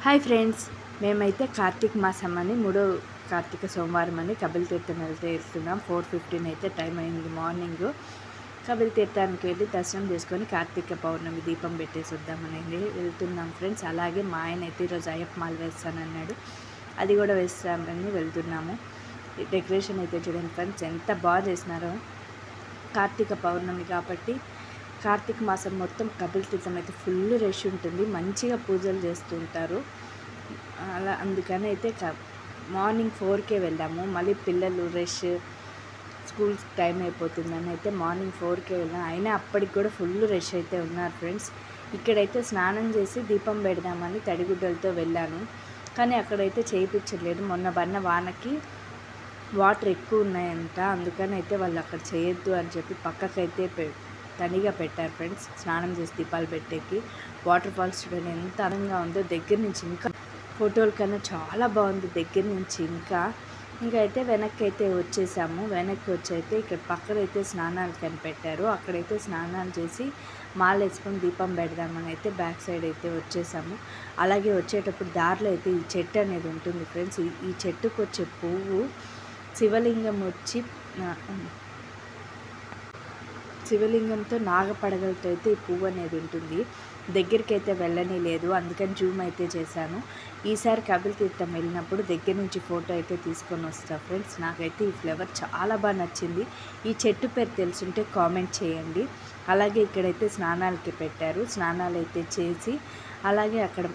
Hi friends, మేమైతే కార్తీక మాసం అని మూడో కార్తీక సోమవారం అని కపిల తీర్థం వెళ్తున్నాం. 4:15 అయితే టైం అయింది మార్నింగ్. కపిల తీర్థానికి వెళ్ళి దర్శనం చేసుకొని కార్తీక పౌర్ణమి దీపం పెట్టేసి వద్దామని వెళ్తున్నాం ఫ్రెండ్స్. అలాగే మా ఆయన అయితే ఈరోజు అయ్యప్ప మాల వేస్తానన్నాడు, అది కూడా వేస్తామని వెళ్తున్నాము. డెకరేషన్ అయితే చూడండి ఫ్రెండ్స్, ఎంత బాగా చేసినారో. కార్తీక పౌర్ణమి కాబట్టి కార్తీక మాసం మొత్తం కపిల తీర్థం అయితే ఫుల్ రష్ ఉంటుంది, మంచిగా పూజలు చేస్తూ ఉంటారు. అలా అందుకని అయితే మార్నింగ్ 4కే వెళ్ళాము. మళ్ళీ పిల్లలు రష్, స్కూల్ టైం అయిపోతుందని అయితే మార్నింగ్ 4కే వెళ్ళాము. అయినా అప్పటికి కూడా ఫుల్ రష్ అయితే ఉన్నారు ఫ్రెండ్స్. ఇక్కడైతే స్నానం చేసి దీపం పెడదామని తడిగుడ్డలతో వెళ్ళాను, కానీ అక్కడైతే చేయించలేదు. మొన్న పడిన వానకి వాటర్ ఎక్కువ ఉన్నాయంట, అందుకని అయితే వాళ్ళు అక్కడ చేయొద్దు అని చెప్పి పక్కకైతే తనిగా పెట్టారు ఫ్రెండ్స్. స్నానం చేసి దీపాలు పెట్టేకి వాటర్ ఫాల్స్ చూడండి ఎంత అందంగా ఉందో. దగ్గర నుంచి ఇంకా ఫోటోల కన్నా చాలా బాగుంది దగ్గర నుంచి. ఇంకా అయితే వెనక్కి అయితే వచ్చేసాము. వెనక్కి వచ్చి అయితే ఇక్కడ పక్కన అయితే స్నానాలు కనిపెట్టారు, అక్కడైతే స్నానాలు చేసి మాల వేసుకొని దీపం పెడదామని అయితే బ్యాక్ సైడ్ అయితే వచ్చేసాము. అలాగే వచ్చేటప్పుడు దారిలో అయితే ఈ చెట్టు అనేది ఉంటుంది ఫ్రెండ్స్. ఈ చెట్టుకు వచ్చే పువ్వు శివలింగంతో నాగపడగలతో అయితే ఈ పువ్వు అనేది ఉంటుంది. దగ్గరికి అయితే వెళ్ళని లేదు, అందుకని జూమ్ అయితే చేశాను. ఈసారి కపిల తీర్థం వెళ్ళినప్పుడు దగ్గర నుంచి ఫోటో అయితే తీసుకొని వస్తా ఫ్రెండ్స్. నాకైతే ఈ ఫ్లవర్ చాలా బాగా నచ్చింది. ఈ చెట్టు పేరు తెలుసుంటే కామెంట్ చేయండి. అలాగే ఇక్కడైతే స్నానాలకి పెట్టారు, స్నానాలు అయితే చేసి అలాగే అక్కడ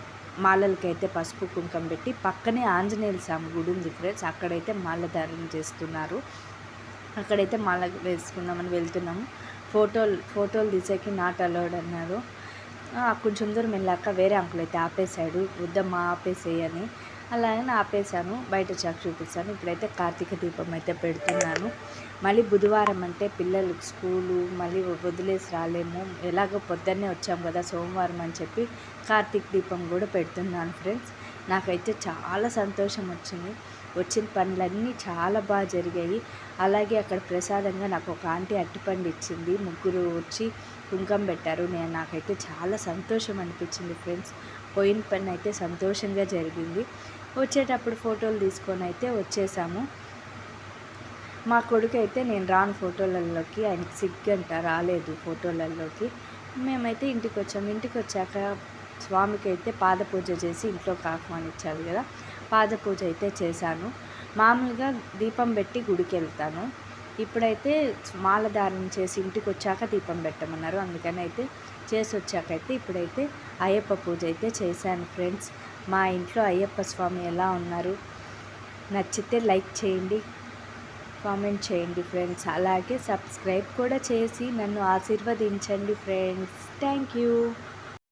మాలలకైతే పసుపు కుంకం పెట్టి పక్కనే ఆంజనేయుల స్వామి గుడి ఉంది ఫ్రెండ్స్, అక్కడైతే మాల ధారణ చేస్తున్నారు. అక్కడైతే మాల వేసుకుందామని వెళ్తున్నాము. ఫోటోలు తీసేకి నాట్ అలౌడ్ అన్నారు. కొంచెం దూరం వెళ్ళాక వేరే అంకుల్ అయితే ఆపేశాడు, వద్దమ్మా ఆపేసేయని. అలాగే ఆపేశాను, బయట చాకు చూపిస్తాను. ఇప్పుడైతే కార్తీక దీపం అయితే పెడుతున్నాను. మళ్ళీ బుధవారం అంటే పిల్లలకు స్కూలు, మళ్ళీ వదిలేసి రాలేము, ఎలాగో పొద్దున్నే వచ్చాము కదా సోమవారం అని చెప్పి కార్తీక దీపం కూడా పెడుతున్నాను ఫ్రెండ్స్. నాకైతే చాలా సంతోషం వచ్చింది. వచ్చిన పనులన్నీ చాలా బాగా జరిగాయి. అలాగే అక్కడ ప్రసాదంగా నాకు ఒక ఆంటీ అరటిపండు ఇచ్చింది, ముగ్గురు వచ్చి కుంకం పెట్టారు. నాకైతే చాలా సంతోషం అనిపించింది ఫ్రెండ్స్. పోయిన పని అయితే సంతోషంగా జరిగింది. వచ్చేటప్పుడు ఫోటోలు తీసుకొని అయితే వచ్చేసాము. మా కొడుకు అయితే నేను రాను ఫోటోలలోకి, ఆయనకి సిగ్గంట రాలేదు ఫోటోలలోకి. మేమైతే ఇంటికి వచ్చాము. ఇంటికి వచ్చాక స్వామికి అయితే పాద పూజ చేసి ఇంట్లోకి ఆహ్వానించాలి కదా, పాద పూజ అయితే చేశాను. మామూలుగా దీపం పెట్టి గుడికి వెళ్తాను. ఇప్పుడైతే మాలధారణ చేసి ఇంటికి వచ్చాక దీపం పెట్టమన్నారు, అందుకని అయితే చేసి వచ్చాకైతే ఇప్పుడైతే అయ్యప్ప పూజ అయితే చేశాను ఫ్రెండ్స్. మా ఇంట్లో అయ్యప్ప స్వామి ఎలా ఉన్నారు, నచ్చితే లైక్ చేయండి, కామెంట్ చేయండి ఫ్రెండ్స్. అలాగే సబ్స్క్రైబ్ కూడా చేసి నన్ను ఆశీర్వదించండి ఫ్రెండ్స్. Thank you.